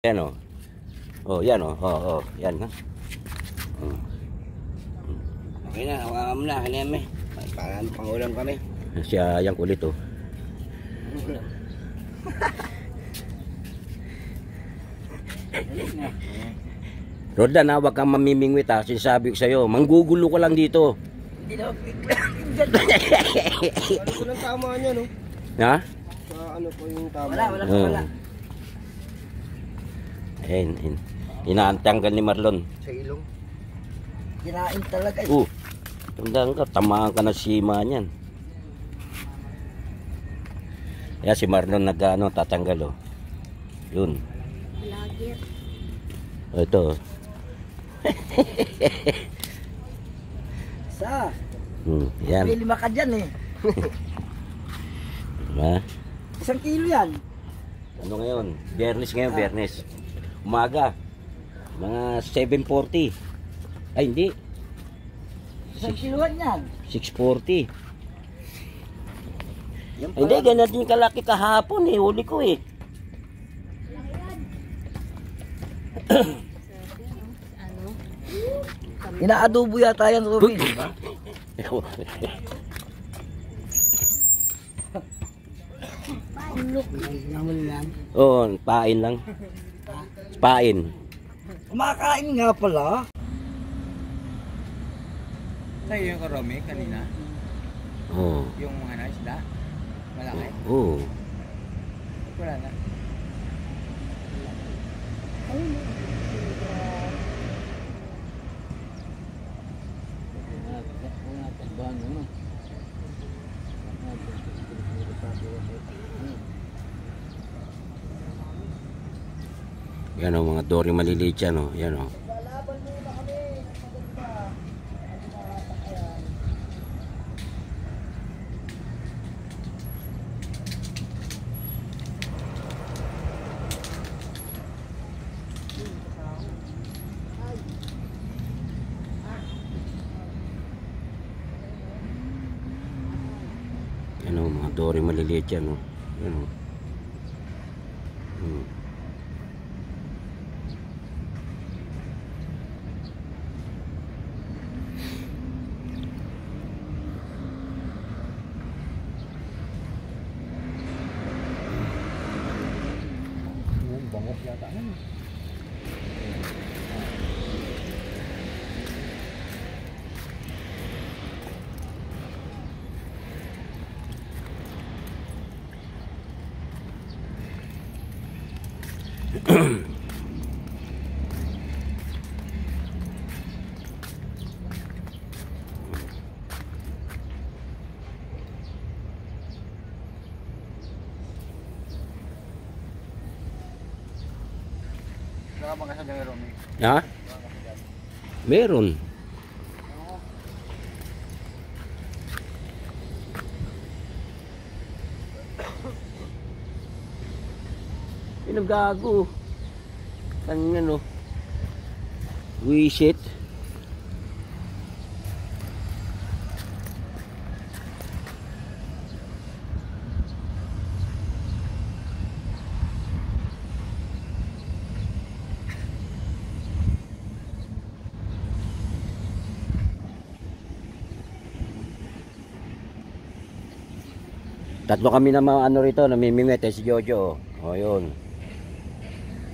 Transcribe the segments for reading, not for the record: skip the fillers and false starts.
Yan o. Oh, yan o. Oh, yan ha. Oh. Okay na, hawakan mo na. Kanyan may. Para pangulam kami. Siya yang kulit o. Rodan ha, huwag kang mamimingwit ha. Sinasabi ko sa'yo, manggugulo ka lang dito. Hindi na Ano ko lang tama niya, no? Ha? Sa ano po yung tama? Wala. Ayun. Inaantanggal ni Marlon. Sa ilong. Kinain talaga. Tandaan ka, tamaan ka na sima niyan. Kaya si Marlon tatanggal o. Yun. Lagir. Ito. Sa. Yan. May 5 ka dyan eh. Diba? 1 kilo yan. Ano ngayon? Biyernes ngayon, Biyernes. Umaga. Mga 7:40. Ay, hindi. 1 kiloan yan. 6:40. Yan Ay, hindi, ganyan din kalaki kahapon eh. Huli ko eh. Inaadobo yata yan, Robin. Diba? Oo, pain lang. Pain. Kumakain nga pala. Sa'yo yung karami kanina? Oo. Yung mga isda? Malaki? Oo. Wala na. Yan o, mga dory maliliit yan o. Yan o. Yan o, mga dory maliliit yan o. Yan o. Bangos yata na. Nakapagkasal ng Romy. Ha? Meron. Pinagago. Ang ano? Wisit. Tatlo kami na mga ano rito, namimingwit si Jojo. O yun.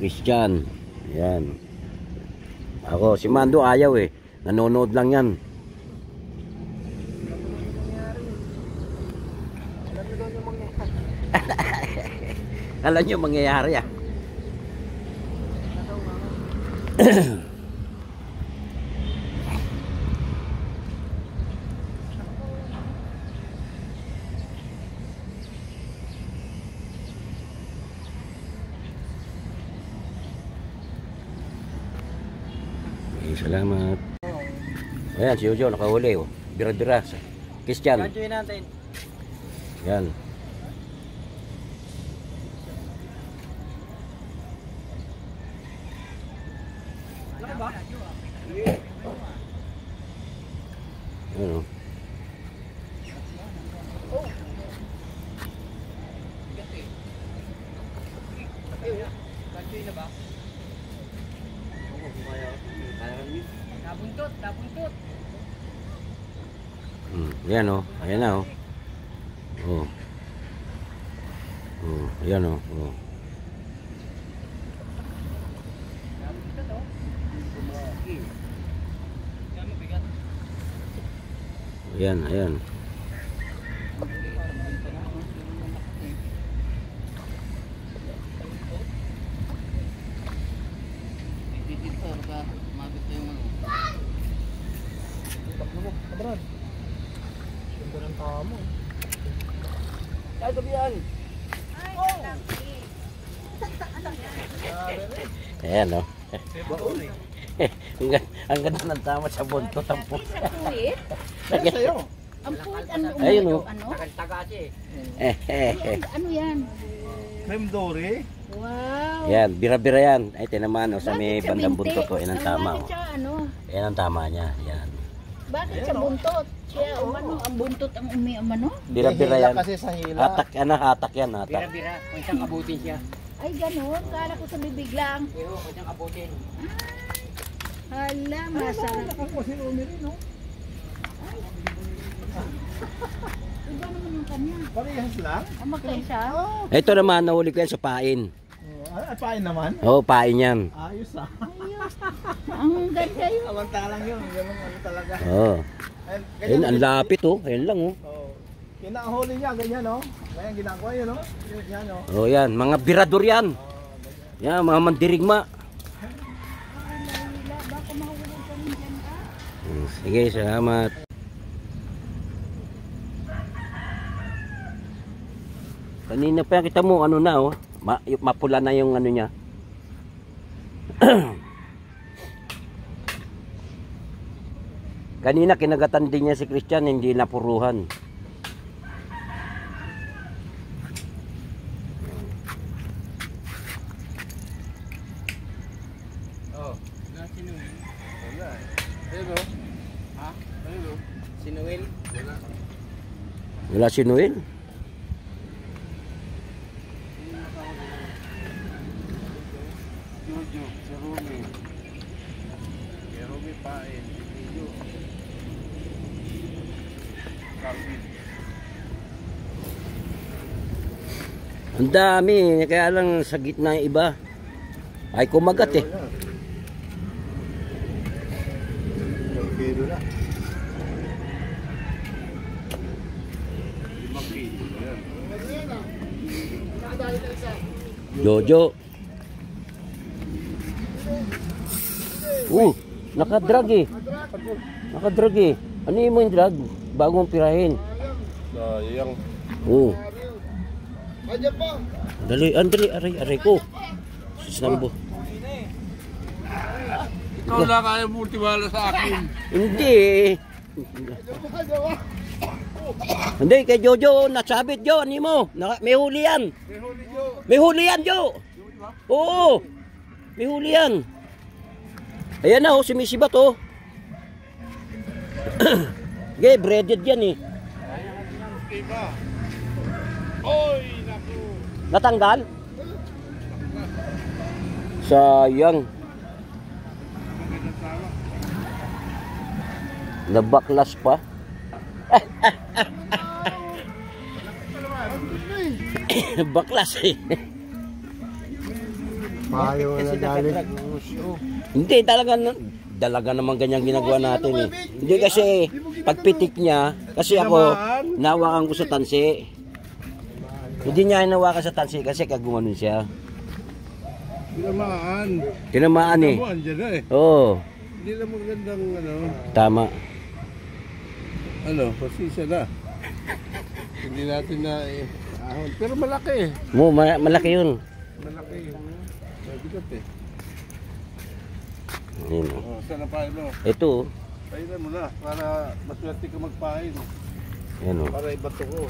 Christian. Yan. Ako, si Mando ayaw eh. Nanonood lang yan. Alam nyo mangyayari ah. Salamat. Ayan, si Jojo nakahuli oh. Bira-bira. Christian. Gantuin natin. Yan. Ano ba? Ano? Gantuin na ba? Yan o. Ayan na o. Oh. Oh, ayan o. Oh. Ayan, ayan. Ay, gabi yan. Ayan o. Ang ganda ng tama sa buntot. Ang puso. Ang puwit, ano, Ayun, oh. ano? Ano yan? Creme Dory? Wow. Yan, bira-bira yan. Ay, tinamaan o, sa may Bakit bandang binti? buntot o. Yan ang tama Bakit o. siya, ano? Yan ang tama niya. Yan. Bakit siya buntot? Siya, umano, ang buntot ang umano? Bira-bira yan. Kasi sa hila. Hatak, ano, hatak yan, hatak. Bira-bira, kung siyang abutin siya. Ay, gano'n. Kala ko sa bibig lang. Pero kung siyang abutin. Hala, masarap. Iba naman yung kanya. Parehas lang? Amakay siya. Ito naman, nahuli ko yan sa pain. Pain naman? Oo, pain yan. Ayos ah. Ayos. Ang ganda yun. Samantalang yun. Ganun ano talaga. Oo. Ayun, Ayun, ang lapit o. Ayun lang o. Oh. Kinahuli niya, ganyan oh. Ganyan ginagawa yun oh. Yan oh. Oh, yan. Mga birador yan. Yan, mga mandirigma. Baka mahulog kami dyan ka. Sige, salamat. Kanina pa yan, kita mo, ano na oh. Mapula na yung ano niya. Kanina kinagatan din niya si Christian, hindi napuruhan. Oh. Na sinuwil. Wala. Ayun oh. Ha? Ayun oh. Sinuwil? Wala. Wala si Noel. Jojo, si Rumi. Si Rumi pain. Si Jojo. Calvin. Ang dami, kaya lang sa gitna yung iba. Ay kumagat eh. Ilang kilo na. 5 kilo na yan. Jojo. Nakadrag eh. Nakadrag eh. Ano yung mo yung drag? Bago mong pirahin. Sayang. Dali, Andre, aray ko. Sinambo. Ikaw lang kaya multiwala sa akin. Hindi eh. Hindi, kay Jojo, nasabit Jo, ano mo? May huli yan. May huli yan, Jo. Oo. May huli yan. Ayan na, sumisibat oh. Okay, breaded yan eh. Oy, naku. Natanggal? Sayang. Nabaklas pa. Baklas eh. Mayo na galing. Hindi, dalaga naman ganyan ginagawa natin eh. Hindi kasi, pagpitik niya, kasi ako, nawakan ko sa tansi. Hindi niya hinawakan sa tansi kasi kagumanon siya. Tinamaan. Tinamaan eh. Tinamaan dyan na eh. Oo, Hindi na magandang ano. tama. Ano, pasisya na. Hindi natin na ahon. Pero malaki eh. Malaki yun. Malaki. Mabigat eh. Ayun, oh. Oh, sana pa mo. Ito, oh. Painan mo na para maswerte ka magpain. Ayan, oh. Para ibato ko.